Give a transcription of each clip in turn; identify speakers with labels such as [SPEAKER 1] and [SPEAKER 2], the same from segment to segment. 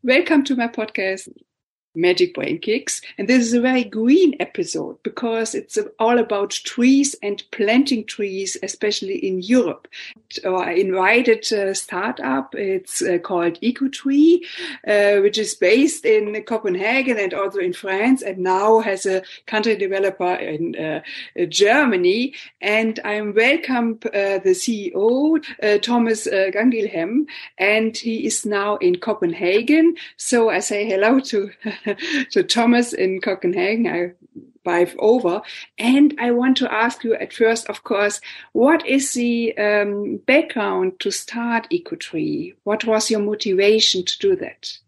[SPEAKER 1] Welcome to my podcast, Magic Brain Kicks. And this is a very green episode because it's all about trees and planting trees, especially in Europe. I invited a startup. It's called EcoTree, which is based in Copenhagen and also in France, and now has a country developer in Germany. And I welcome the CEO, Thomas Canguilhem, and he is now in Copenhagen. So I say hello to Thomas in Copenhagen. I drive over, and I want to ask you at first, of course, what is the background to start EcoTree? What was your motivation to do that?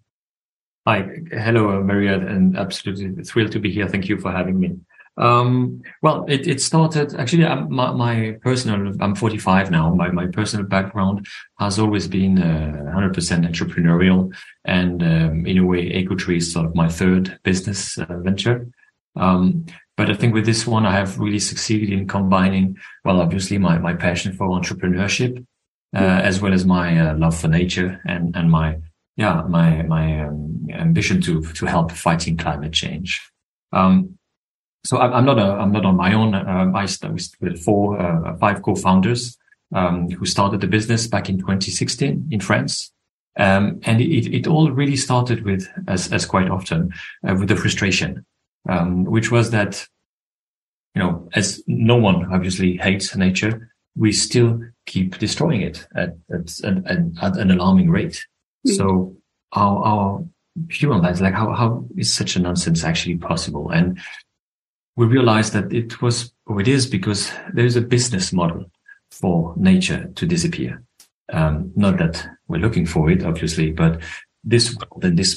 [SPEAKER 2] Hi, hello, Maria, and absolutely thrilled to be here. Thank you for having me. Well, it started actually. I'm 45 now. My personal background has always been 100% entrepreneurial, and in a way, EcoTree is sort of my third business venture. But I think with this one, I have really succeeded in combining, well, obviously my passion for entrepreneurship, as well as my love for nature and my ambition to help fighting climate change. So I'm not on my own. I started with five co-founders, who started the business back in 2016 in France. And it all really started with, as quite often, with the frustration, which was that, as no one obviously hates nature, we still keep destroying it at an alarming rate. Mm-hmm. So our view on that is like, how is such a nonsense actually possible? And we realized that it is because there is a business model for nature to disappear. Not that we're looking for it, obviously, but this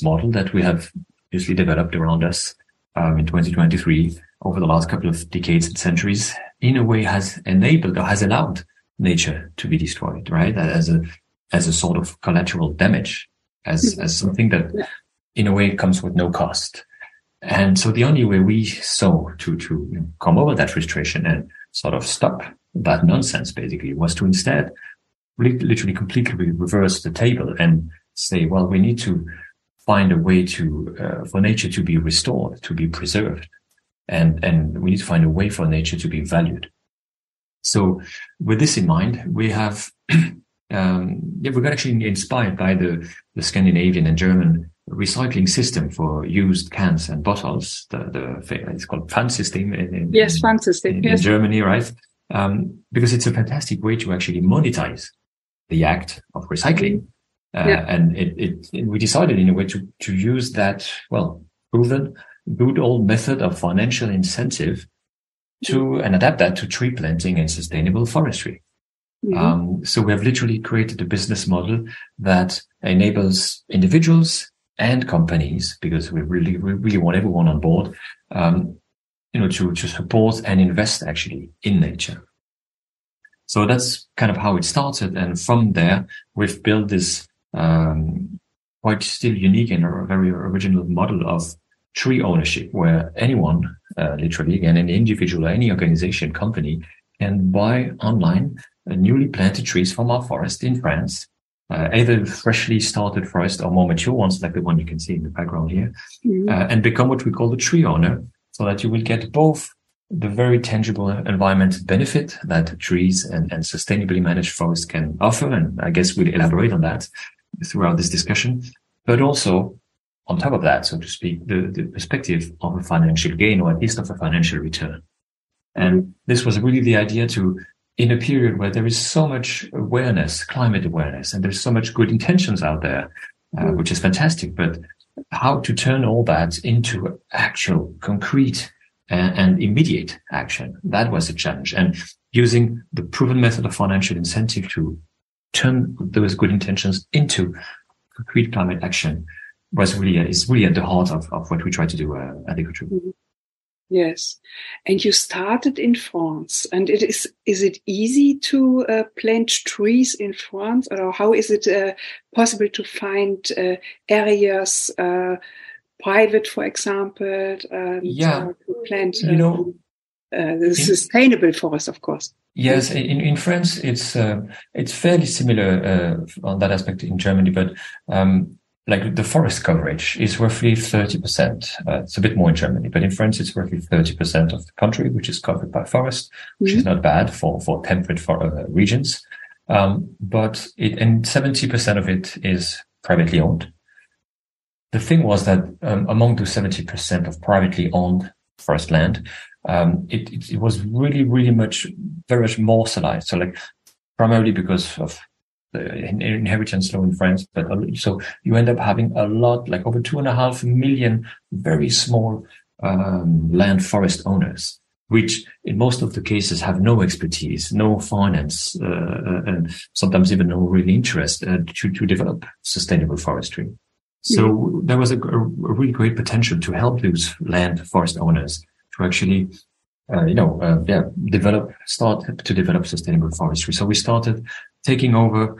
[SPEAKER 2] model that we have obviously developed around us in 2023 over the last couple of decades and centuries, in a way has enabled or has allowed nature to be destroyed, right? As a sort of collateral damage, as something that in a way comes with no cost. And so the only way we saw to come over that frustration and sort of stop that nonsense basically was to instead literally completely reverse the table and say, well, we need to find a way for nature to be restored, to be preserved. And we need to find a way for nature to be valued. So with this in mind, we have, we got actually inspired by the Scandinavian and German recycling system for used cans and bottles. It's called Pfand system in Germany, right? Because it's a fantastic way to actually monetize the act of recycling. And we decided in a way to use that, well, proven good old method of financial incentive and adapt that to tree planting and sustainable forestry. Mm-hmm. So we have literally created a business model that enables individuals and companies, because we really want everyone on board, to support and invest actually in nature. So that's kind of how it started. And from there, we've built this, quite still unique and a very original model of tree ownership, where anyone, literally again, any individual or any organization, company can buy online newly planted trees from our forest in France. Either freshly started forest or more mature ones, like the one you can see in the background here, and become what we call the tree owner, so that you will get both the very tangible environmental benefit that trees and sustainably managed forests can offer. And I guess we'll elaborate on that throughout this discussion, but also on top of that, so to speak, the perspective of a financial gain, or at least of a financial return. And this was really the idea in a period where there is so much awareness, climate awareness, and there's so much good intentions out there, which is fantastic. But how to turn all that into actual concrete and immediate action, that was a challenge. And using the proven method of financial incentive to turn those good intentions into concrete climate action is really at the heart of what we try to do at EcoTree.
[SPEAKER 1] Yes. And you started in France, and is it easy to plant trees in France, or how is it possible to find areas, private, for example, to plant the sustainable forest, of course?
[SPEAKER 2] Yes, in France, it's fairly similar on that aspect in Germany, but like the forest coverage is roughly 30%. It's a bit more in Germany, but in France, it's roughly 30% of the country, which is covered by forest, which is not bad for temperate regions. But 70% of it is privately owned. The thing was that, among the 70% of privately owned forest land, it was really, really very much morselized. So like primarily because of the inheritance law in France, but so you end up having a lot, like over 2.5 million very small land forest owners, which in most of the cases have no expertise, no finance, and sometimes even no real interest to develop sustainable forestry. So there was a really great potential to help those land forest owners to actually start to develop sustainable forestry. So we started taking over,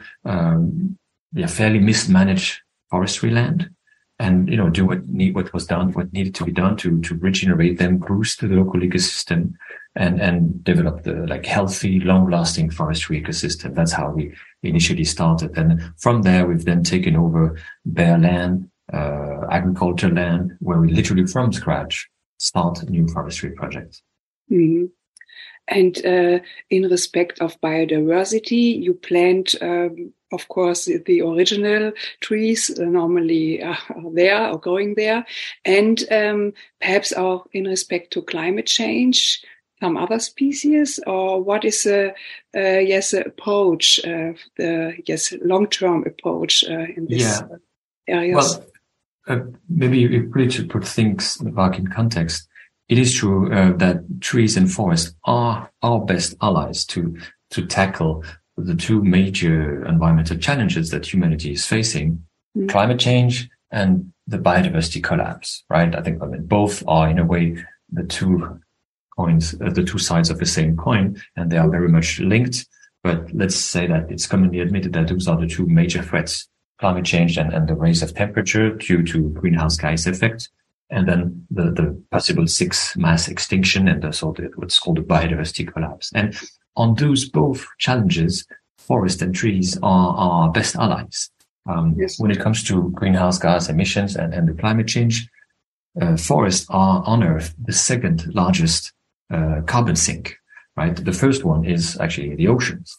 [SPEAKER 2] fairly mismanaged forestry land and, do what needed to be done to regenerate them, boost the local ecosystem and develop the healthy, long lasting forestry ecosystem. That's how we initially started. And from there, we've then taken over bare land, agriculture land, where we literally from scratch start new forestry projects.
[SPEAKER 1] Mm-hmm. And in respect of biodiversity, you plant, of course, the original trees normally are there or growing there. And perhaps auch in respect to climate change, some other species, or what is the approach, long-term approach in this areas?
[SPEAKER 2] Well, maybe really to put things back in context, it is true that trees and forests are our best allies to tackle the two major environmental challenges that humanity is facing, climate change and the biodiversity collapse, right? I think both are in a way the two sides of the same coin, and they are very much linked. But let's say that it's commonly admitted that those are the two major threats: climate change and the rise of temperature due to greenhouse gas effect, and then the possible sixth mass extinction and what's called the biodiversity collapse. And on those both challenges, forests and trees are our best allies. When it comes to greenhouse gas emissions and the climate change, forests are on Earth the second largest carbon sink, right? The first one is actually the oceans.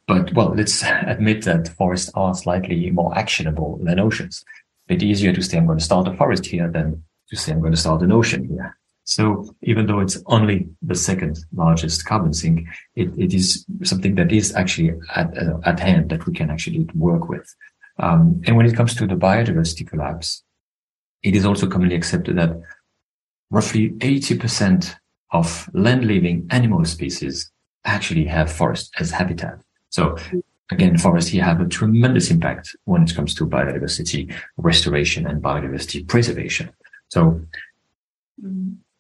[SPEAKER 2] But let's admit that forests are slightly more actionable than oceans. A bit easier to say I'm going to start a forest here than to say I'm going to start an ocean here. So even though it's only the second largest carbon sink, it is something that is actually at hand that we can actually work with. And when it comes to the biodiversity collapse, it is also commonly accepted that roughly 80% of land-living animal species actually have forest as habitat. So again, forests here have a tremendous impact when it comes to biodiversity restoration and biodiversity preservation. So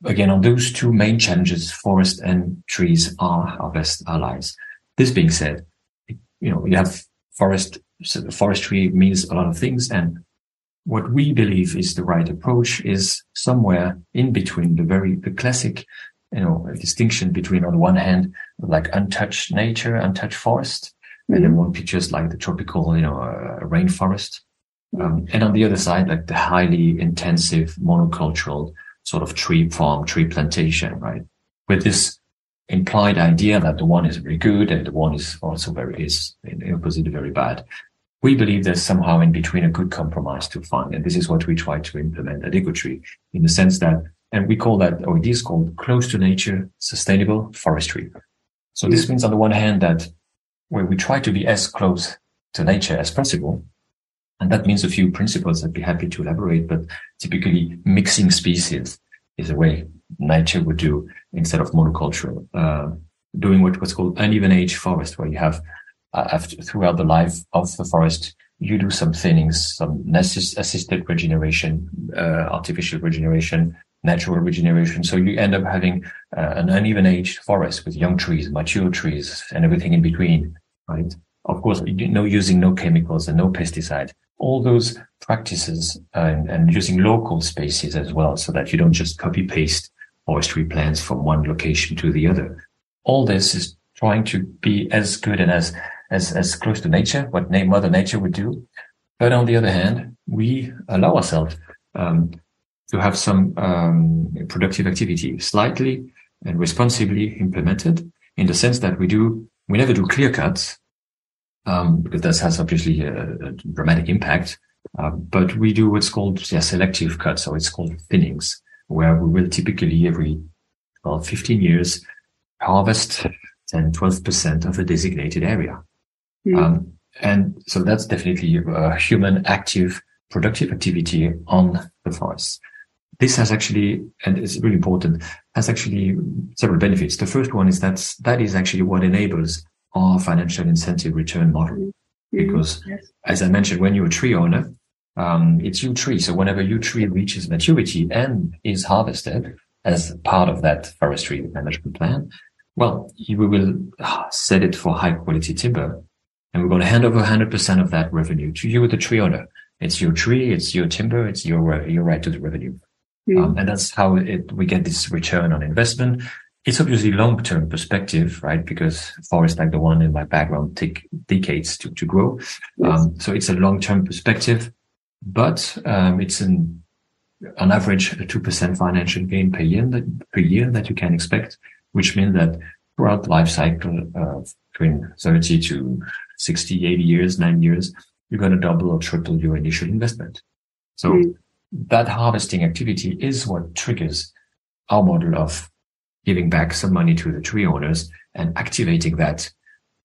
[SPEAKER 2] again, on those two main challenges, forest and trees are our best allies. This being said, you have forestry means a lot of things, and what we believe is the right approach is somewhere in between the classic, distinction between, on the one hand, like untouched nature, untouched forest, and then one pictures like the tropical, rainforest. And on the other side, like the highly intensive monocultural sort of tree farm, tree plantation, right? With this implied idea that the one is very good and the one is also in opposite very bad. We believe there's somehow in between a good compromise to find. And this is what we try to implement at EcoTree, in the sense that, and we call that, or it is called, close to nature, sustainable forestry. So this means on the one hand that where we try to be as close to nature as possible. And that means a few principles I'd be happy to elaborate, but typically mixing species is a way nature would do instead of monocultural, doing what's called uneven age forest, where you have, throughout the life of the forest, you do some thinnings, some assisted regeneration, artificial regeneration, natural regeneration. So you end up having an uneven aged forest with young trees, mature trees, and everything in between, right? Of course, using no chemicals and no pesticides. All those practices and using local spaces as well, so that you don't just copy paste forestry plans from one location to the other. All this is trying to be as good and as close to nature, what Mother Nature would do, But on the other hand, we allow ourselves to have some productive activity slightly and responsibly implemented, in the sense that we never do clear cuts, because that has obviously a dramatic impact. But we do what's called selective cuts, or it's called thinnings, where we will typically every 15 years harvest 10-12% of a designated area. And so that's definitely a human active, productive activity on the forest. This has actually, and it's really important, has actually several benefits. The first one is that is actually what enables our financial incentive return model. Because as I mentioned, when you're a tree owner, it's your tree. So whenever your tree reaches maturity and is harvested as part of that forestry management plan, well, we will set it for high quality timber, and we're going to hand over 100% of that revenue to you, the tree owner. It's your tree, it's your timber, it's your right to the revenue. And that's how we get this return on investment. It's obviously long-term perspective, right? Because forests like the one in my background take decades to grow. So it's a long-term perspective, but it's on average a 2% financial gain per year that you can expect, which means that throughout the life cycle of between 30 to 60, 80 years, 9 years, you're going to double or triple your initial investment. So that harvesting activity is what triggers our model of giving back some money to the tree owners and activating that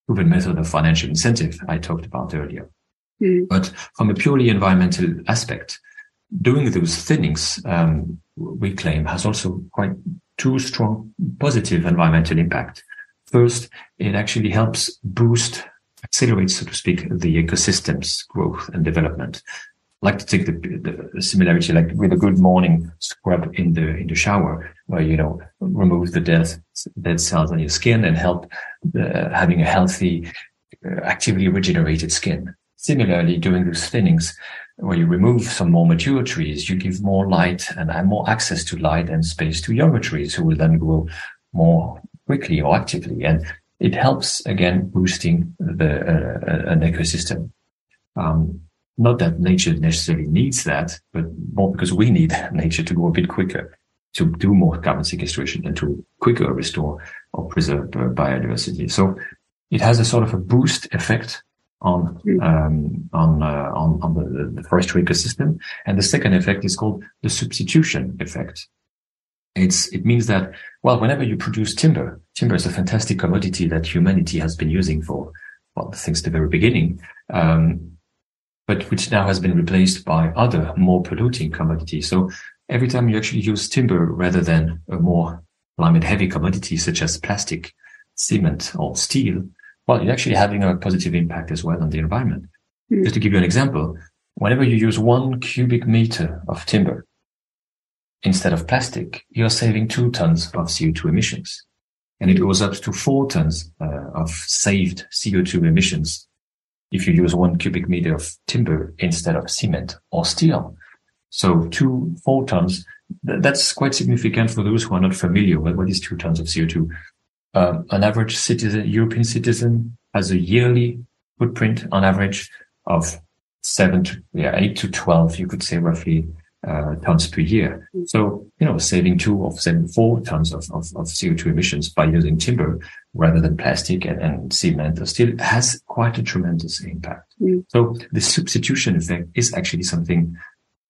[SPEAKER 2] proven method of financial incentive I talked about earlier. But from a purely environmental aspect, doing those thinnings, we claim, has also quite two strong positive environmental impact. First, it actually helps accelerate, so to speak, the ecosystem's growth and development. I like to take the similarity, like with a good morning scrub in the shower, where, remove the dead cells on your skin and help having a healthy, actively regenerated skin. Similarly, doing those thinnings, where you remove some more mature trees, you give more light and more access to light and space to younger trees, who will then grow more quickly or actively. And it helps, again, boosting an ecosystem. Not that nature necessarily needs that, but more because we need nature to go a bit quicker, to do more carbon sequestration and to quicker restore or preserve biodiversity. So it has a sort of a boost effect on the forestry ecosystem. And the second effect is called the substitution effect. It means that, well, whenever you produce timber is a fantastic commodity that humanity has been using since the very beginning. But which now has been replaced by other more polluting commodities. So every time you actually use timber rather than a more climate heavy commodity such as plastic, cement, or steel, well, you're actually having a positive impact as well on the environment. Just to give you an example, whenever you use 1 cubic meter of timber instead of plastic, you're saving 2 tons of CO2 emissions. And it goes up to 4 tons of saved CO2 emissions if you use 1 cubic meter of timber instead of cement or steel. So 4 tons, that's quite significant for those who are not familiar with what is 2 tons of CO2. An average European citizen has a yearly footprint on average of 8 to 12, you could say roughly, tons per year. So, saving 2 or 4 tons of CO2 emissions by using timber rather than plastic and cement or steel has quite a tremendous impact. So the substitution effect is actually something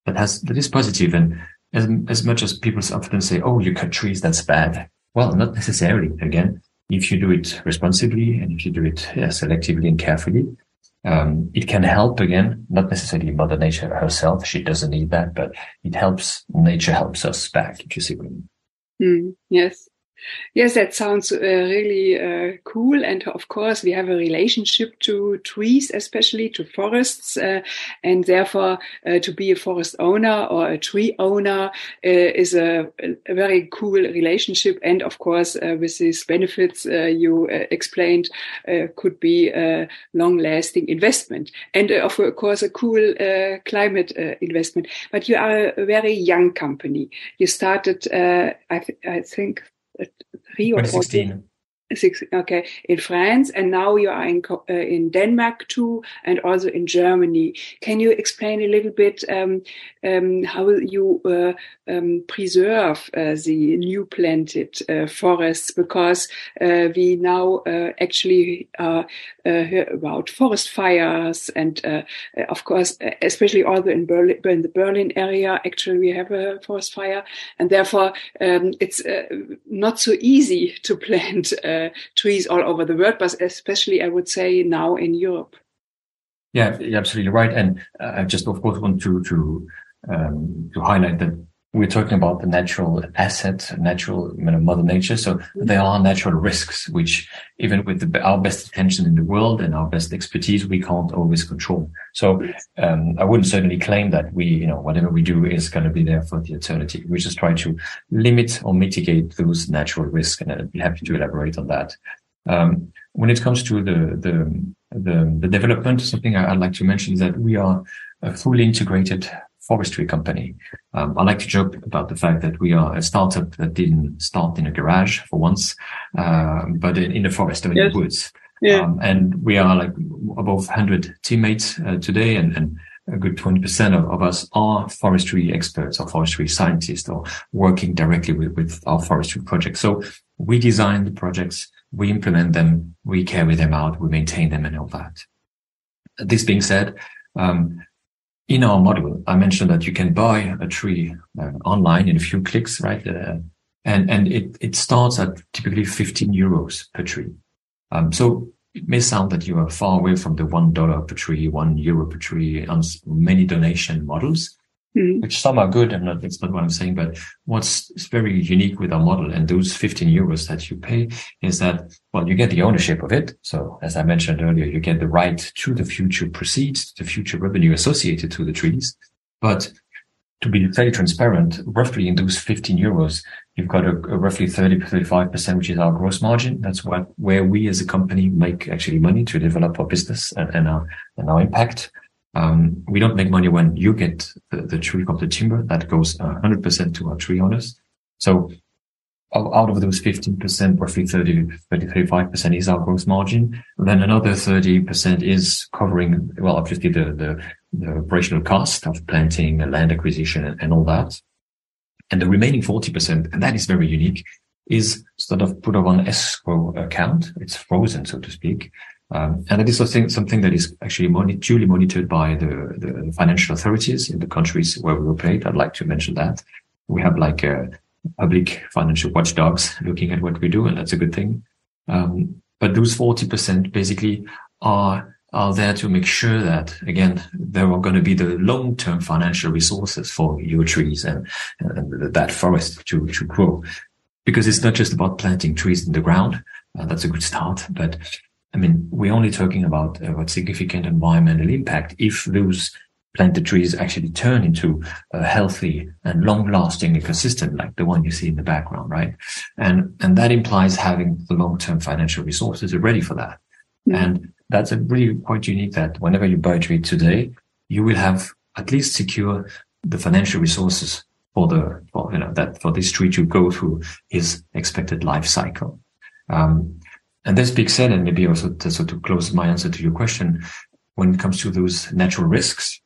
[SPEAKER 2] that is positive. And as much as people often say, oh, you cut trees, that's bad. Well, not necessarily. Again, if you do it responsibly and if you do it selectively and carefully, it can help, again, not necessarily Mother Nature herself. She doesn't need that, but nature helps us back, if you see what I mean.
[SPEAKER 1] Yes. Yes, that sounds really cool. And of course, we have a relationship to trees, especially to forests. And therefore, to be a forest owner or a tree owner is a very cool relationship. And of course, with these benefits you explained, could be a long-lasting investment. And of course, a cool climate investment. But you are a very young company. You started, I think, 3 or 4 years. Okay, in France, and now you are in Denmark too, and also in Germany. Can you explain a little bit how you preserve the new planted forests? Because we now actually hear about forest fires, and of course, especially also in the Berlin area. Actually, we have a forest fire, and therefore it's not so easy to plant trees all over the world, but especially I would say now in Europe.
[SPEAKER 2] Yeah, you're absolutely right. And I just, of course, want to highlight that we're talking about the natural asset, natural, Mother Nature. So there are natural risks, which even with our best intention in the world and our best expertise, we can't always control. So, I wouldn't certainly claim that whatever we do is going to be there for the eternity. We just try to limit or mitigate those natural risks. And I'd be happy to elaborate on that. When it comes to the development, something I'd like to mention is that we are a fully integrated forestry company. I like to joke about the fact that we are a startup that didn't start in a garage for once, but in the forest or in the woods. Yeah. And we are like above 100 teammates today, and a good 20% of us are forestry experts or forestry scientists or working directly with our forestry projects. So we design the projects, we implement them, we carry them out, we maintain them and all that. This being said, in our model, I mentioned that you can buy a tree online in a few clicks, right? And it starts at typically 15 euros per tree. So it may sound that you are far away from the $1 per tree, €1 per tree on many donation models, which some are good. That's not what I'm saying, but what's very unique with our model and those 15 euros that you pay is that, well, you get the ownership of it. So as I mentioned earlier, you get the right to the future proceeds, the future revenue associated to the trees. But to be fairly transparent, roughly in those 15 euros, you've got a roughly 30-35%, which is our gross margin. That's where we as a company make actually money to develop our business and our impact. We don't make money when you get the tree from the timber. That goes 100% to our tree owners. So out of those 15%, roughly 35% is our gross margin. Then another 30% is covering, well, obviously the operational cost of planting, land acquisition and all that. And the remaining 40%, and that is very unique, is sort of put on escrow account. It's frozen, so to speak. And that is something that is actually duly monitored by the financial authorities in the countries where we operate. I'd like to mention that. We have like public financial watchdogs looking at what we do, and that's a good thing. But those 40% basically are there to make sure that, again, there are going to be the long-term financial resources for your trees and that forest to grow. Because it's not just about planting trees in the ground. That's a good start. But I mean, we're only talking about significant environmental impact if those planted trees actually turn into a healthy and long-lasting ecosystem like the one you see in the background, right? And that implies having the long-term financial resources ready for that. Mm-hmm. And that's really quite unique that whenever you buy a tree today, you will have at least secure the financial resources for this tree to go through his expected life cycle. And this being said, and maybe also to close my answer to your question, when it comes to those natural risks,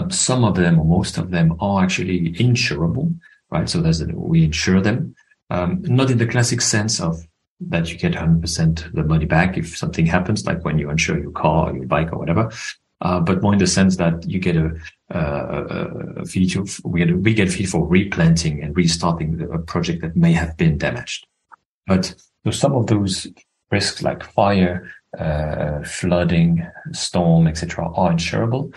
[SPEAKER 2] some of them or most of them are actually insurable, right? So we insure them, not in the classic sense of that you get 100% the money back if something happens, like when you insure your car or your bike or whatever, but more in the sense that you get a fee we get a fee for replanting and restarting a project that may have been damaged. But some of those risks like fire, flooding, storm, etc., are insurable.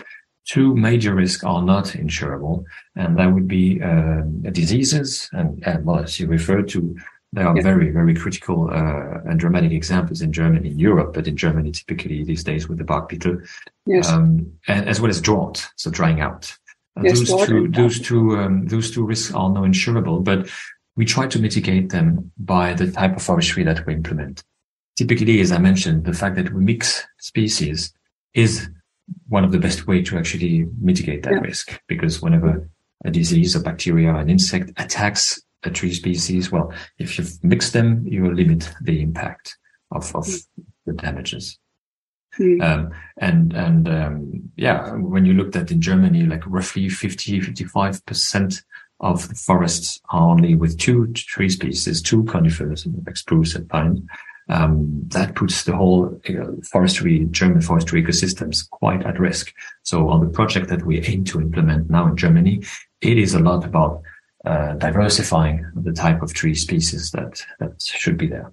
[SPEAKER 2] Two major risks are not insurable, and that would be diseases. And well, as you referred to, there are very, very critical and dramatic examples in Germany, in Europe, but in Germany typically these days with the bark beetle, and as well as drought, so drying out. Those two risks are not insurable, but we try to mitigate them by the type of forestry that we implement. Typically, as I mentioned, the fact that we mix species is one of the best way to actually mitigate that risk, because whenever a disease, a bacteria, an insect attacks a tree species, well, if you mix them, you will limit the impact of the damages. When you looked at in Germany, like roughly 55% of the forests are only with two tree species, two conifers, like spruce and pine. That puts the whole German forestry ecosystems quite at risk. So on the project that we aim to implement now in Germany, it is a lot about diversifying the type of tree species that should be there.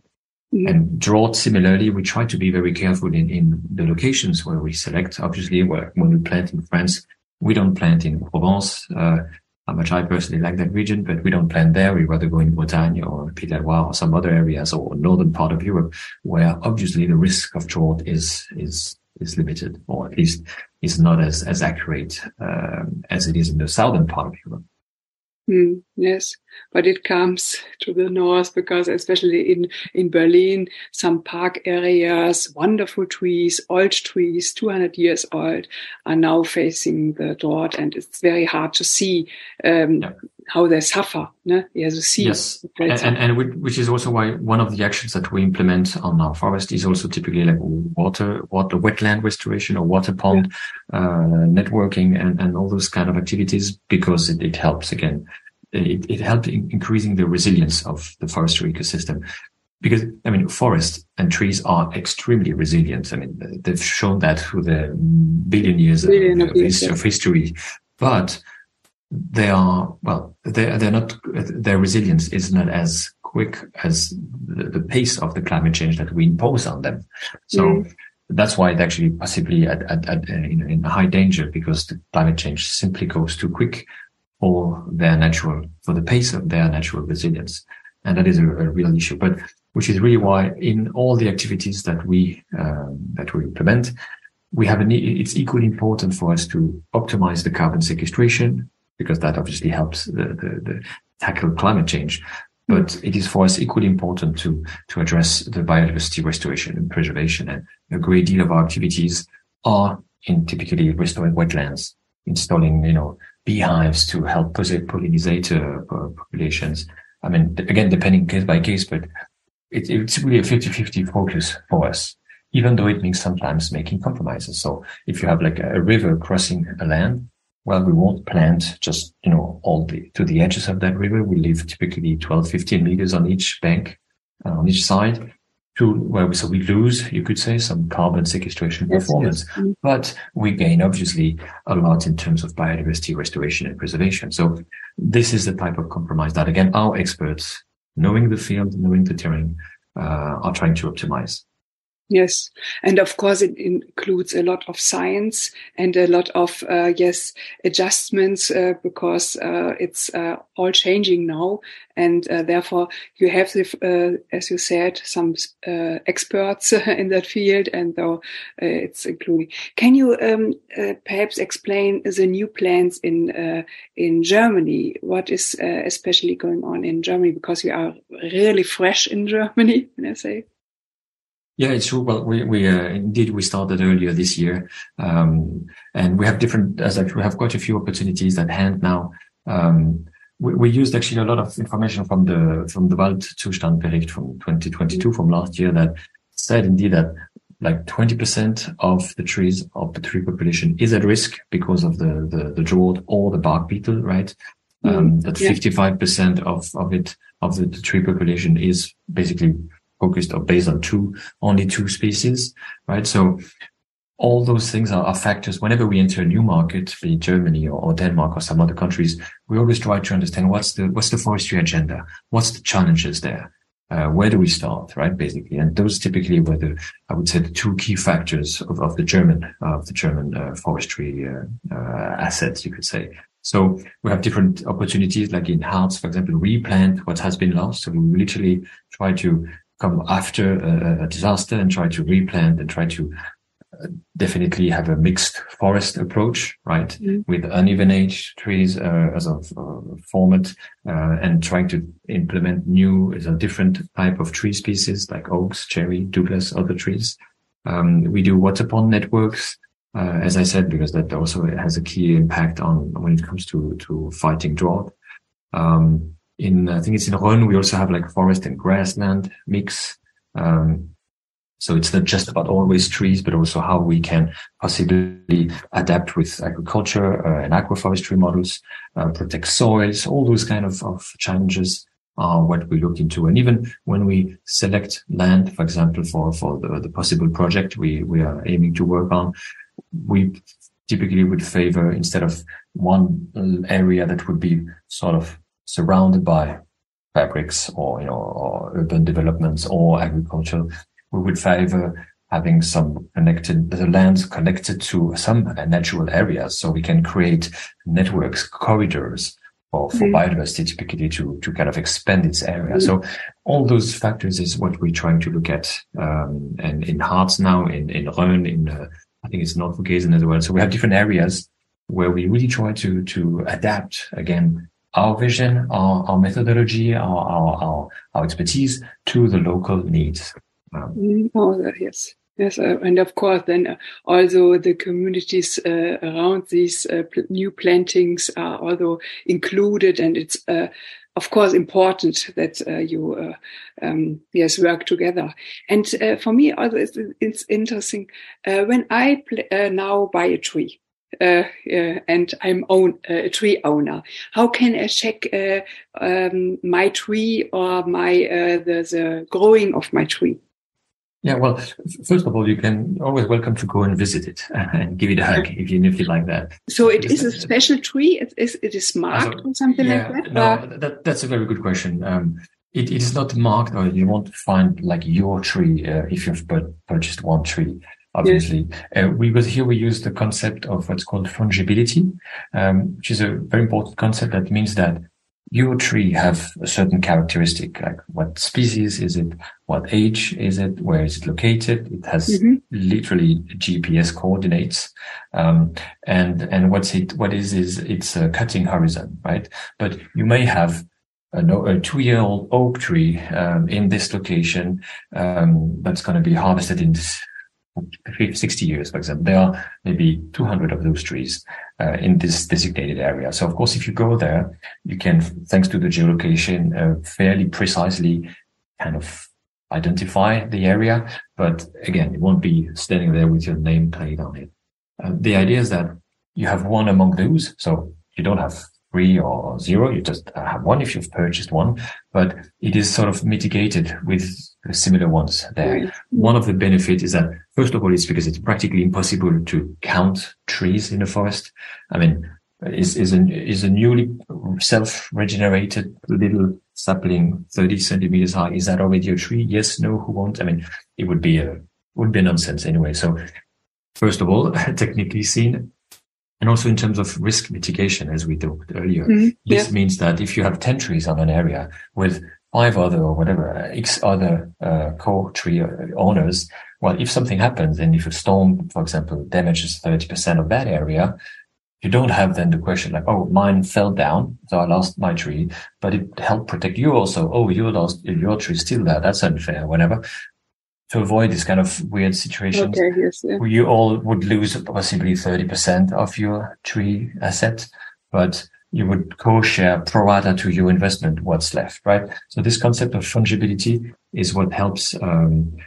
[SPEAKER 2] And drought, similarly, we try to be very careful in the locations where we select. Obviously, when we plant in France, we don't plant in Provence. How much I personally like that region, but we don't plant there. We rather go in Bretagne or Pays de Loire or some other areas or northern part of Europe, where obviously the risk of drought is limited, or at least is not as accurate as it is in the southern part of Europe.
[SPEAKER 1] Yes, but it comes to the north because especially in Berlin, some park areas, wonderful trees, old trees, 200 years old, are now facing the drought, and it's very hard to see how they suffer. No?
[SPEAKER 2] Yes, and which is also why one of the actions that we implement on our forest is also typically like water, wetland restoration or water pond networking and all those kind of activities, because it helps again. It helps in increasing the resilience of the forestry ecosystem, because I mean forests and trees are extremely resilient. I mean they've shown that through the billion years of history, but they're not. Their resilience is not as quick as the pace of the climate change that we impose on them. So that's why it actually possibly in high danger, because the climate change simply goes too quick for the pace of their natural resilience. And that is a real issue, but which is really why in all the activities that we implement, it's equally important for us to optimize the carbon sequestration, because that obviously helps the tackle climate change. But it is for us equally important to address the biodiversity restoration and preservation. And a great deal of our activities are in typically restoring wetlands, installing, beehives to help pollinator populations. I mean, again, depending case by case, but it's really a 50-50 focus for us, even though it means sometimes making compromises. So if you have like a river crossing a land, well, we won't plant just, to the edges of that river. We leave typically 12, 15 meters on each bank, on each side, so we lose, you could say, some carbon sequestration performance, but we gain obviously a lot in terms of biodiversity restoration and preservation. So this is the type of compromise that, again, our experts, knowing the field, knowing the terrain, are trying to optimize.
[SPEAKER 1] Yes. And of course, it includes a lot of science and a lot of, adjustments, because it's all changing now. And therefore, you have, as you said, some experts in that field, and it's including. Can you perhaps explain the new plans in Germany? What is especially going on in Germany? Because we are really fresh in Germany, when I say.
[SPEAKER 2] Yeah, it's true. Well, we started earlier this year, and we have we have quite a few opportunities at hand now. We used actually a lot of information from the Waldzustandbericht from 2022, from last year, that said indeed that like 20% of the tree population is at risk because of the drought or the bark beetle, right? That 55% of the tree population is basically focused or based on only two species, right? So all those things are factors. Whenever we enter a new market, be it Germany or Denmark or some other countries, we always try to understand what's the forestry agenda, what's the challenges there, where do we start, right? Basically, and those typically were I would say the two key factors of the German forestry assets, you could say. So we have different opportunities, like in Harz, for example, replant what has been lost. So we literally try to come after a disaster and try to replant and try to definitely have a mixed forest approach, right? With uneven age trees as a format, and trying to implement different type of tree species like oaks, cherry, Douglas, other trees. We do water pond networks, as I said, because that also has a key impact on when it comes to fighting drought. I think it's in Rhône, we also have like forest and grassland mix. So it's not just about always trees, but also how we can possibly adapt with agriculture and agroforestry models, protect soils, all those kind of challenges are what we look into. And even when we select land, for example, for the possible project we are aiming to work on, we typically would favor, instead of one area that would be sort of surrounded by fabrics or urban developments or agriculture, we would favor having the lands connected to some natural areas, so we can create networks, corridors for biodiversity, typically to kind of expand its area. So all those factors is what we're trying to look at, and in Harz now, in Rhône, I think it's Nordvogesen as well. So we have different areas where we really try to adapt, again, our vision, our methodology, our expertise to the local needs.
[SPEAKER 1] Yes. Yes, and of course, then also the communities around these new plantings are also included, and it's of course important that you work together. And for me, also it's interesting when I now buy a tree. And I'm a tree owner. How can I check my tree or the growing of my tree?
[SPEAKER 2] Yeah, well, first of all, you can always welcome to go and visit it and give it a hug if you like that.
[SPEAKER 1] So it is a special tree. It is marked or something like that.
[SPEAKER 2] No, that's a very good question. It is not marked, or you won't find like your tree if you've purchased one tree. Obviously, yes. We use the concept of what's called fungibility, which is a very important concept. That means that your tree have a certain characteristic, like what species is it, what age is it, where is it located. It has literally GPS coordinates, and what is it's a cutting horizon, right? But you may have a 2-year-old oak tree in this location that's going to be harvested in 60 years, for example. There are maybe 200 of those trees in this designated area. So, of course, if you go there, you can, thanks to the geolocation, fairly precisely kind of identify the area. But again, it won't be standing there with your name plate on it. The idea is that you have one among those. So you don't have 3 or 0. You just have one if you've purchased one, but it is sort of mitigated with similar ones there. Right. One of the benefits is that, first of all, it's because it's practically impossible to count trees in a forest. I mean, is a newly self-regenerated little sapling 30 centimeters high, is that already a tree? Yes, no, who won't? I mean, it would be nonsense anyway. So first of all, technically seen, and also in terms of risk mitigation, as we talked earlier, this means that if you have 10 trees on an area with 5 other or whatever, X other core tree owners, well, if something happens and if a storm, for example, damages 30% of that area, you don't have then the question like, oh, mine fell down, so I lost my tree, but it helped protect you also. Oh, you lost your tree still there. That's unfair, whatever. To avoid this kind of weird situations where you all would lose possibly 30% of your tree asset, but you would co-share pro rata to your investment what's left, right? So this concept of fungibility is what helps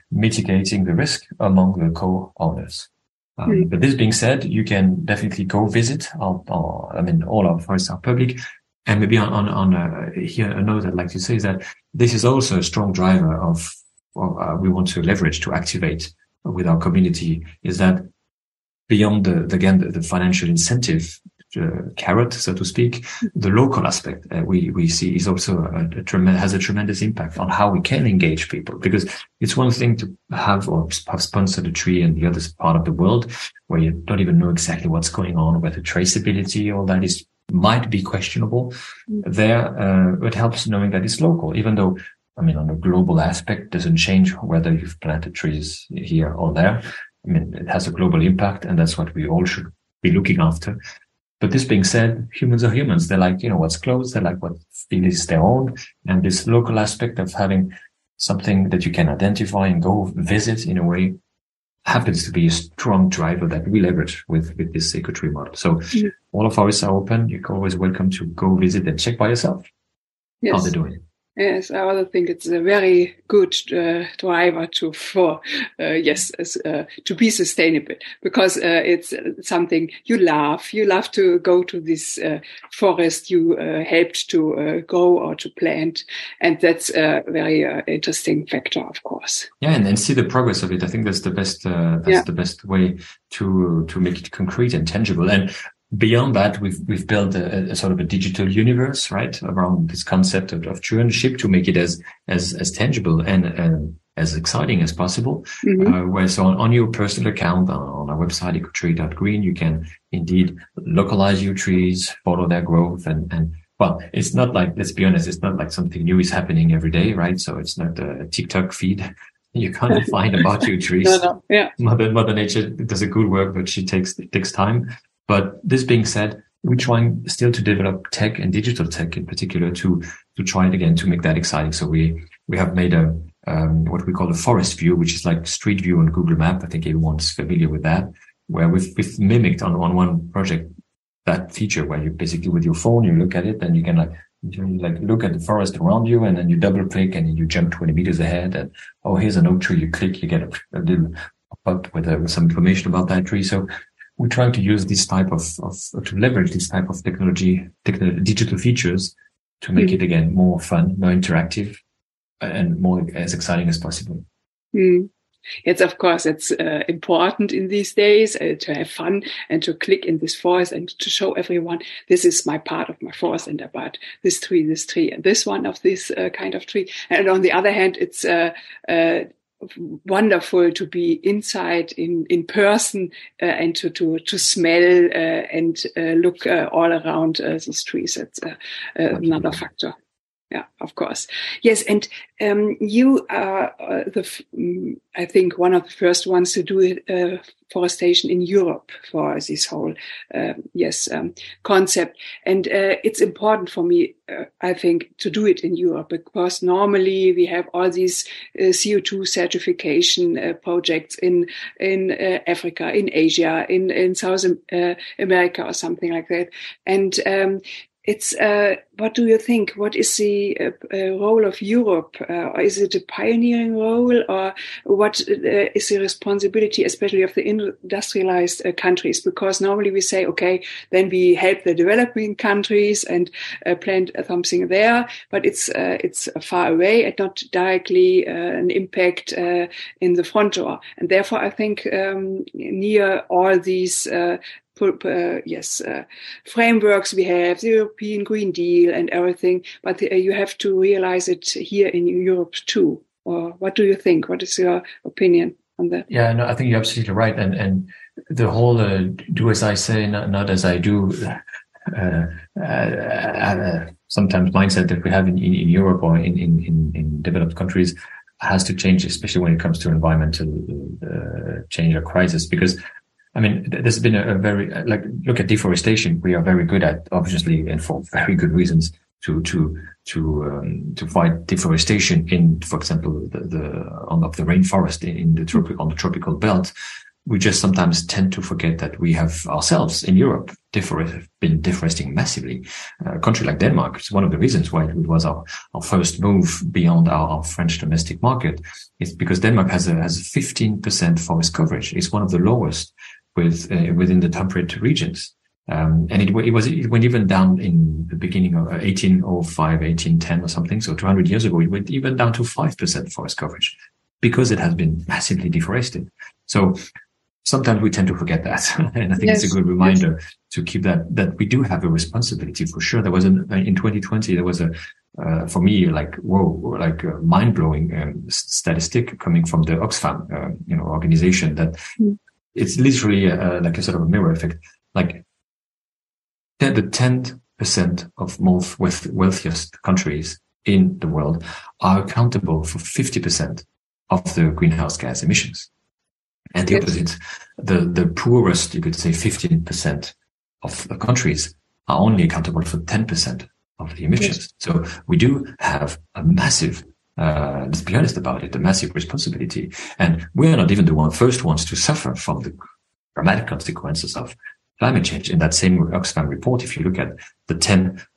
[SPEAKER 2] mitigating the risk among the co-owners. But this being said, you can definitely go visit. All our forests are public. And maybe on here, a note I'd like to say is that this is also a strong driver of we want to leverage to activate with our community, is that beyond the financial incentive carrot, so to speak, the local aspect we see is also has a tremendous impact on how we can engage people. Because it's one thing to have sponsored a tree in the other part of the world where you don't even know exactly what's going on, whether traceability, all that might be questionable. There, it helps knowing that it's local, even though, I mean, on a global aspect, doesn't change whether you've planted trees here or there. I mean, it has a global impact, and that's what we all should be looking after. But this being said, humans are humans. They like, what's close. They like what is their own. And this local aspect of having something that you can identify and go visit in a way happens to be a strong driver that we leverage with this EcoTree model. So all of ours are open. You're always welcome to go visit and check by yourself. how they're doing.
[SPEAKER 1] Yes, I also think it's a very good driver to be sustainable, because it's something you love. You love to go to this forest you helped to grow or to plant, and that's a very interesting factor, of course.
[SPEAKER 2] Yeah, and see the progress of it. I think that's the best. The best way to make it concrete and tangible. And beyond that, we've built a sort of a digital universe, right, around this concept of true ownership to make it as tangible and as exciting as possible. Mm-hmm. Where so on your personal account on our website ecotree.green, you can indeed localize your trees, follow their growth, and well, it's not like, let's be honest, it's not like something new is happening every day, right? So it's not a TikTok feed. You can't find about your trees.
[SPEAKER 1] No. Yeah.
[SPEAKER 2] Mother Nature does a good work, but it takes time. But this being said, we're trying still to develop tech and digital tech in particular to try it again, to make that exciting. So we have made a what we call a forest view, which is like Street View on Google Map. I think everyone's familiar with that, where we've mimicked on one project that feature where you basically with your phone, you look at it and you can look at the forest around you, and then you double click and you jump 20 meters ahead, and here's an oak tree. You click, you get a little pop-up with some information about that tree. So we're trying to use this type to leverage this type of digital features to make it again more fun, more interactive, and more as exciting as possible.
[SPEAKER 1] Yes, of course, it's important in these days to have fun and to click in this forest and to show everyone this is my part of my forest and about this tree, and this one of this kind of tree. And on the other hand, it's wonderful to be inside in person and to smell and look all around these trees. That's another factor. Yeah, of course. Yes, and you are I think one of the first ones to do forestation in Europe for this whole concept. And it's important for me, I think, to do it in Europe, because normally we have all these CO2 certification projects in Africa, in Asia, in South America or something like that. And it's what do you think? What is the role of Europe? Or is it a pioneering role, or what is the responsibility, especially of the industrialized countries? Because normally we say, okay, then we help the developing countries and plant something there, but it's far away and not directly an impact in the front door. And therefore, I think near all these frameworks we have, the European Green Deal and everything, but you have to realize it here in Europe too. Or what do you think? What is your opinion on that?
[SPEAKER 2] Yeah, no, I think you're absolutely right. And the whole do as I say, not as I do, sometimes mindset that we have in Europe or in developed countries has to change, especially when it comes to environmental change or crisis, because I mean, there's been a very, look at deforestation. We are very good at, obviously, and for very good reasons, to fight deforestation in, for example, on the rainforest on the tropical belt. We just sometimes tend to forget that we have ourselves in Europe been deforesting massively. A country like Denmark is one of the reasons why it was our first move beyond our French domestic market. It's because Denmark has a 15% forest coverage. It's one of the lowest within the temperate regions. And it went even down in the beginning of 1805, 1810 or something. So 200 years ago, it went even down to 5% forest coverage because it has been massively deforested. So sometimes we tend to forget that. And I think it's a good reminder to keep that we do have a responsibility for sure. There was in 2020, there was for me, mind-blowing statistic coming from the Oxfam, organization that it's literally like a sort of a mirror effect. Like the 10% of most wealthiest countries in the world are accountable for 50% of the greenhouse gas emissions. And the opposite, the poorest, you could say 15% of the countries are only accountable for 10% of the emissions. Yes. So we do have a massive, let's be honest about it, a massive responsibility. And we are not even the first ones to suffer from the dramatic consequences of climate change. In that same Oxfam report, if you look at the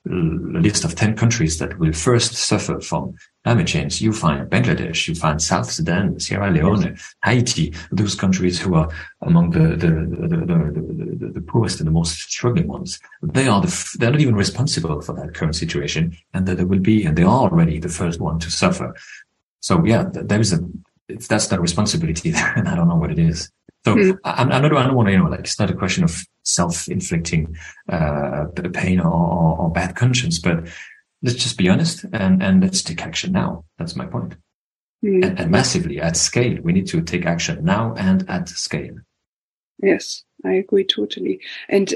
[SPEAKER 2] list of 10 countries that will first suffer from climate change, you find Bangladesh, you find South Sudan, Sierra Leone, Haiti, those countries who are among the poorest and the most struggling ones. They're not even responsible for that current situation, and that they are already the first one to suffer. So yeah, if that's that responsibility there, and I don't know what it is. So I don't want to, it's not a question of self-inflicting pain or bad conscience, but let's just be honest and let's take action now. That's my point. And massively at scale. We need to take action now and at scale.
[SPEAKER 1] Yes, I agree totally. And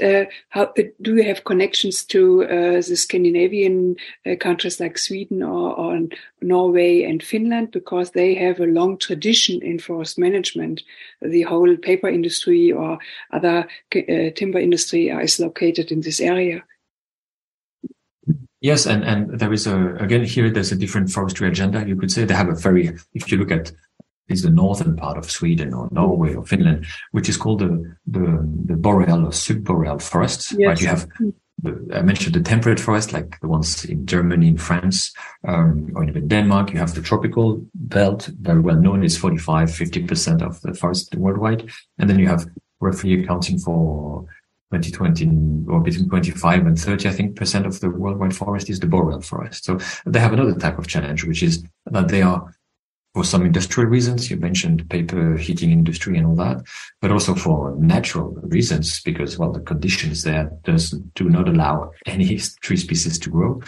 [SPEAKER 1] how do you have connections to the Scandinavian countries like Sweden or Norway and Finland, because they have a long tradition in forest management? The whole paper industry or other timber industry is located in this area.
[SPEAKER 2] Yes, and there is there's a different forestry agenda. You could say they have if you look at is the northern part of Sweden or Norway or Finland, which is called the boreal or subboreal forests. Yes. Right? You have I mentioned the temperate forest, like the ones in Germany, in France, or even Denmark. You have the tropical belt, very well known, is 45-50% of the forest worldwide, and then you have roughly accounting for 2020 or between 25 and 30, I think, % of the worldwide forest is the boreal forest. So they have another type of challenge, which is that they are, for some industrial reasons, you mentioned paper heating industry and all that, but also for natural reasons, because, the conditions there do not allow any tree species to grow.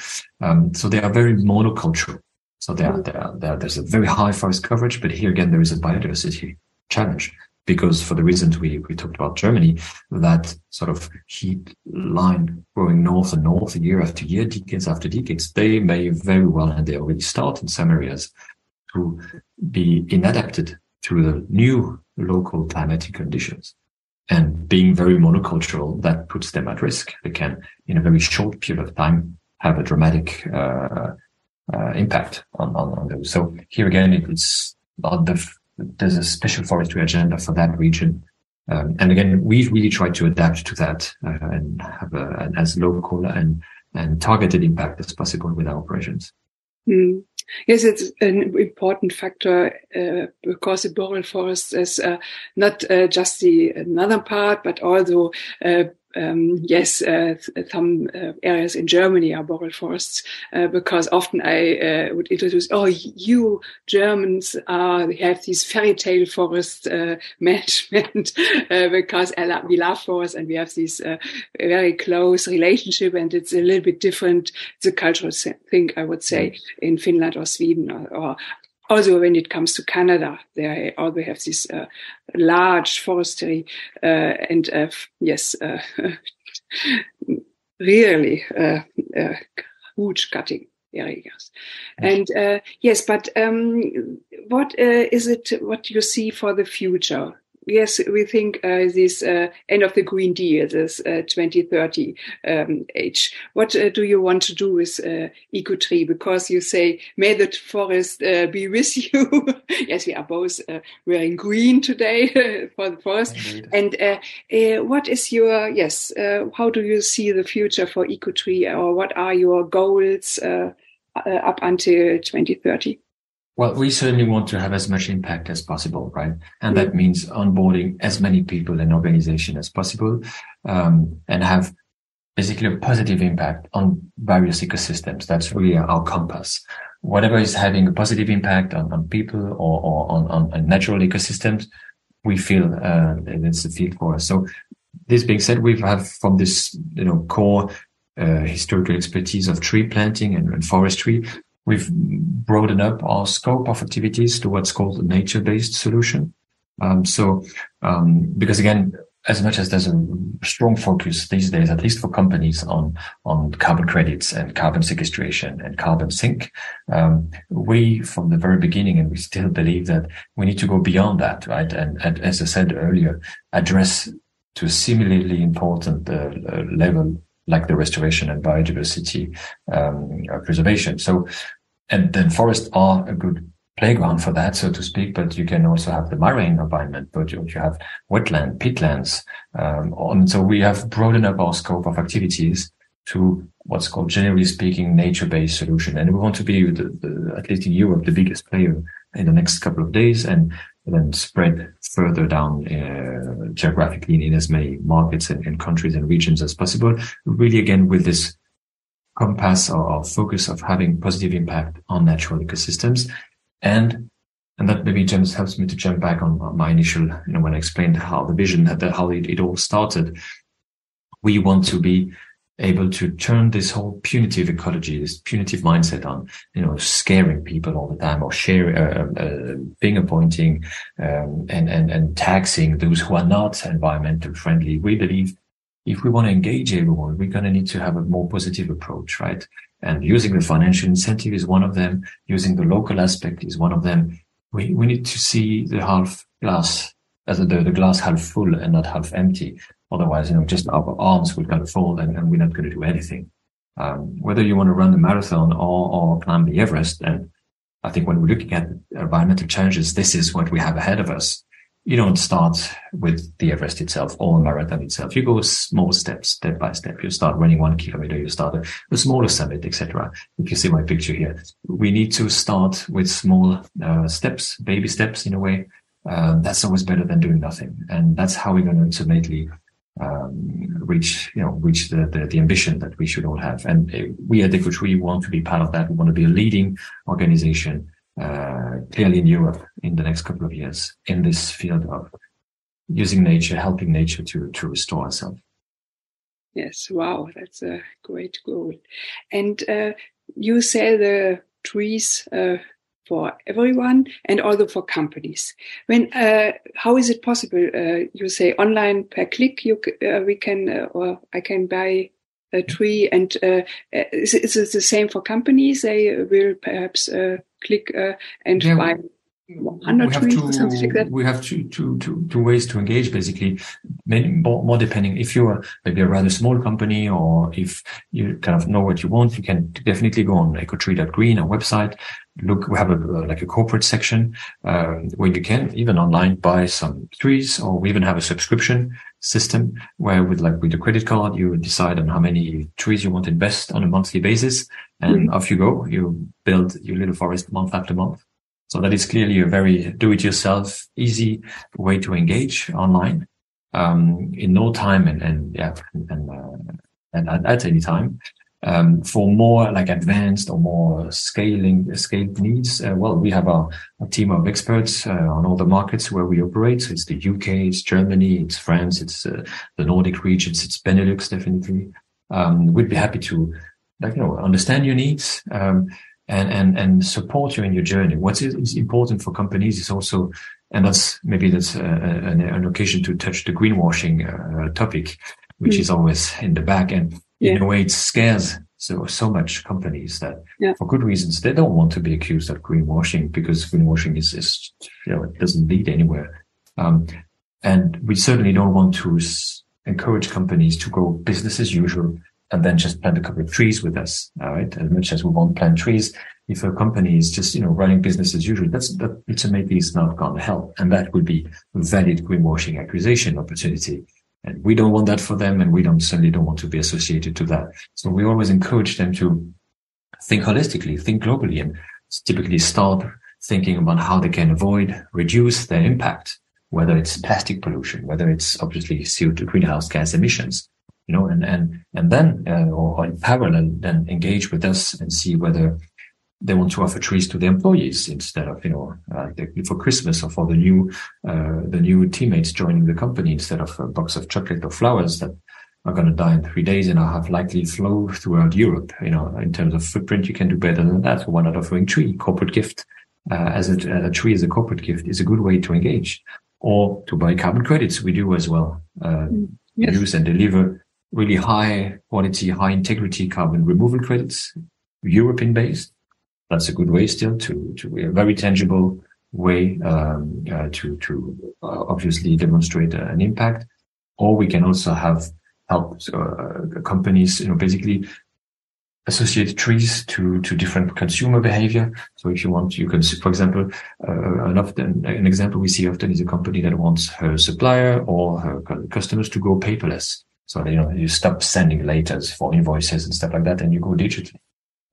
[SPEAKER 2] So they are very monocultural. So there's a very high forest coverage, but here again, there is a biodiversity challenge. Because for the reasons we talked about Germany, that sort of heat line growing north and north year after year, decades after decades, they may very well, and they already start in some areas, to be inadapted to the new local climatic conditions. And being very monocultural, that puts them at risk. They can, in a very short period of time, have a dramatic impact on those. So here again, it's not there's a special forestry agenda for that region. And again, we really try to adapt to that and have as local and targeted impact as possible with our operations.
[SPEAKER 1] Yes, it's an important factor because the boreal forest is not just the northern part, but also some areas in Germany are boreal forests, because often I would introduce, you Germans have these fairy tale forest management because we love forests and we have this very close relationship, and it's a little bit different. It's a cultural thing, I would say, in Finland or Sweden or also when it comes to Canada, they also have this large forestry really huge cutting areas. And but what is it? What you see for the future? Yes, we think this end of the Green Deal, this 2030 age. What do you want to do with EcoTree? Because you say, may the forest be with you. Yes, we are both wearing green today for the forest. Indeed. And what is your, how do you see the future for EcoTree, or what are your goals up until 2030?
[SPEAKER 2] Well, we certainly want to have as much impact as possible, right? And that means onboarding as many people and organizations as possible, and have basically a positive impact on various ecosystems. That's really our compass. Whatever is having a positive impact on people or on natural ecosystems, we feel it's a field for us. So this being said, we have from this, core historical expertise of tree planting and forestry, we've broadened up our scope of activities to what's called a nature-based solution. Because again, as much as there's a strong focus these days, at least for companies, on carbon credits and carbon sequestration and carbon sink, we, from the very beginning, and we still believe that we need to go beyond that, right? And as I said earlier, address to a similarly important level, like the restoration and biodiversity preservation. And then forests are a good playground for that, so to speak, but you can also have the marine environment, but you have wetland, peatlands. So we have broadened up our scope of activities to what's called, generally speaking, nature-based solution. And we want to be, at least in Europe, the biggest player in the next couple of days, and then spread further down geographically in as many markets and countries and regions as possible. Really, again, with this compass or focus of having positive impact on natural ecosystems. And that maybe James helps me to jump back on my initial, when I explained how the vision, how it all started. We want to be able to turn this whole punitive ecology, this punitive mindset on, scaring people all the time, or finger pointing, and taxing those who are not environmental friendly. We believe if we want to engage everyone, we're going to need to have a more positive approach, right? And using the financial incentive is one of them. Using the local aspect is one of them. We need to see the half glass as the glass half full and not half empty. Otherwise, just our arms will kind of fold and we're not going to do anything. Whether you want to run the marathon or climb the Everest, and I think when we're looking at environmental challenges, this is what we have ahead of us. You don't start with the Everest itself or a marathon itself. You go small steps, step by step. You start running 1 kilometer, you start a smaller summit, etc. If you see my picture here, we need to start with small steps, baby steps in a way. That's always better than doing nothing. And that's how we're going to ultimately reach the ambition that we should all have. And we at EcoTree want to be part of that. We want to be a leading organization, clearly in Europe in the next couple of years in this field of using nature, helping nature to restore ourselves.
[SPEAKER 1] Yes, wow, that's a great goal. And you say the trees for everyone and also for companies. How is it possible? You say online per click. I can buy a tree, and is it the same for companies? They will perhaps click and buy 100 trees or something like that.
[SPEAKER 2] We have two ways to engage, basically. More depending if you're maybe a rather small company, or if you kind of know what you want, you can definitely go on ecotree.green, our website. Look, we have a corporate section where you can even online buy some trees, or we even have a subscription system where with the credit card you decide on how many trees you want to invest on a monthly basis, and off you go. You build your little forest month after month. So that is clearly a very do-it-yourself, easy way to engage online in no time and at any time. For more advanced or more scaled needs, we have a team of experts on all the markets where we operate. So it's the UK, it's Germany, it's France, it's the Nordic regions, it's Benelux, definitely. We'd be happy to understand your needs and support you in your journey. What is important for companies is also, and that's an occasion to touch the greenwashing topic, which is always in the back. And in a way, it scares so much companies that for good reasons, they don't want to be accused of greenwashing, because greenwashing is it doesn't lead anywhere. And we certainly don't want to encourage companies to go business as usual and then just plant a couple of trees with us. All right. As much as we want to plant trees, if a company is just, running business as usual, that ultimately is not going to help. And that would be a valid greenwashing accusation opportunity. And we don't want that for them. And we certainly don't want to be associated to that. So we always encourage them to think holistically, think globally, and typically start thinking about how they can reduce their impact, whether it's plastic pollution, whether it's obviously CO2 greenhouse gas emissions. And then, or in parallel, then engage with us and see whether they want to offer trees to the employees instead of, for Christmas, or for the new teammates joining the company, instead of a box of chocolate or flowers that are going to die in 3 days and are have likely flow throughout Europe. In terms of footprint, you can do better than that. So why not offering corporate gift, as a tree as a corporate gift is a good way to engage, or to buy carbon credits. We do as well, use and deliver really high quality, high integrity carbon removal credits, European based. That's a good way still to a very tangible way to obviously demonstrate an impact. Or we can also help companies, basically associate trees to different consumer behavior. So if you want, you can, for example, an example we see often is a company that wants her supplier or her customers to go paperless. So, you stop sending letters for invoices and stuff like that, and you go digitally.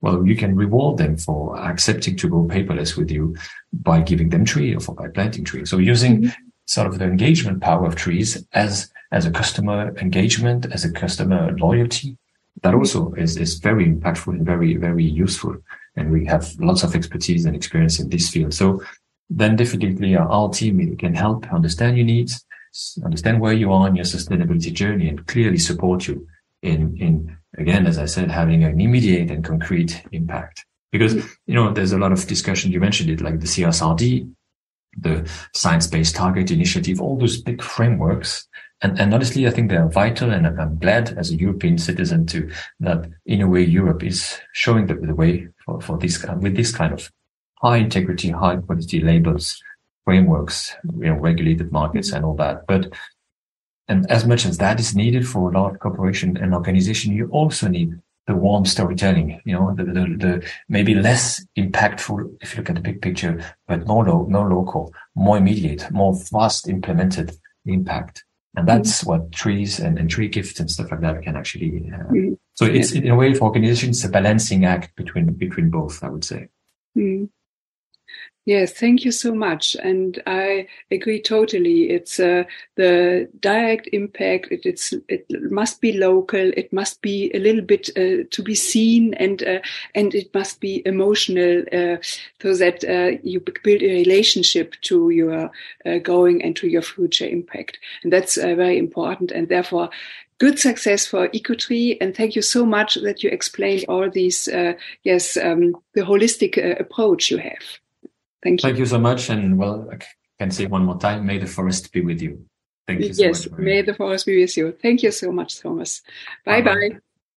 [SPEAKER 2] Well, you can reward them for accepting to go paperless with you by giving them tree or by planting trees. So using sort of the engagement power of trees as a customer engagement, as a customer loyalty, that also is very impactful and very, very useful. And we have lots of expertise and experience in this field. So then definitely our team can help understand your needs, understand where you are in your sustainability journey, and clearly support you in again, as I said, having an immediate and concrete impact. Because, there's a lot of discussion. You mentioned it, like the CSRD, the Science-Based Target Initiative, all those big frameworks. And honestly, I think they are vital. And I'm glad as a European citizen that in a way Europe is showing the way for this, with this kind of high integrity, high quality labels, frameworks, regulated markets and all that. And as much as that is needed for a large corporation and organization, you also need the warm storytelling, the maybe less impactful if you look at the big picture, but more local, more immediate, more fast implemented impact. And that's what trees and tree gifts and stuff like that can actually have. So it's in a way for organizations, a balancing act between both, I would say.
[SPEAKER 1] Yes, thank you so much. And I agree totally. It's the direct impact. It must be local. It must be a little bit to be seen, and it must be emotional, so that you build a relationship to your going and to your future impact. And that's very important. And therefore, good success for EcoTree, and thank you so much that you explained all these, the holistic approach you have. Thank you.
[SPEAKER 2] Thank you so much. And well, I can say one more time, may the forest be with you. Thank you so much.
[SPEAKER 1] Yes, may the forest be with you. Thank you so much, Thomas. Bye-bye.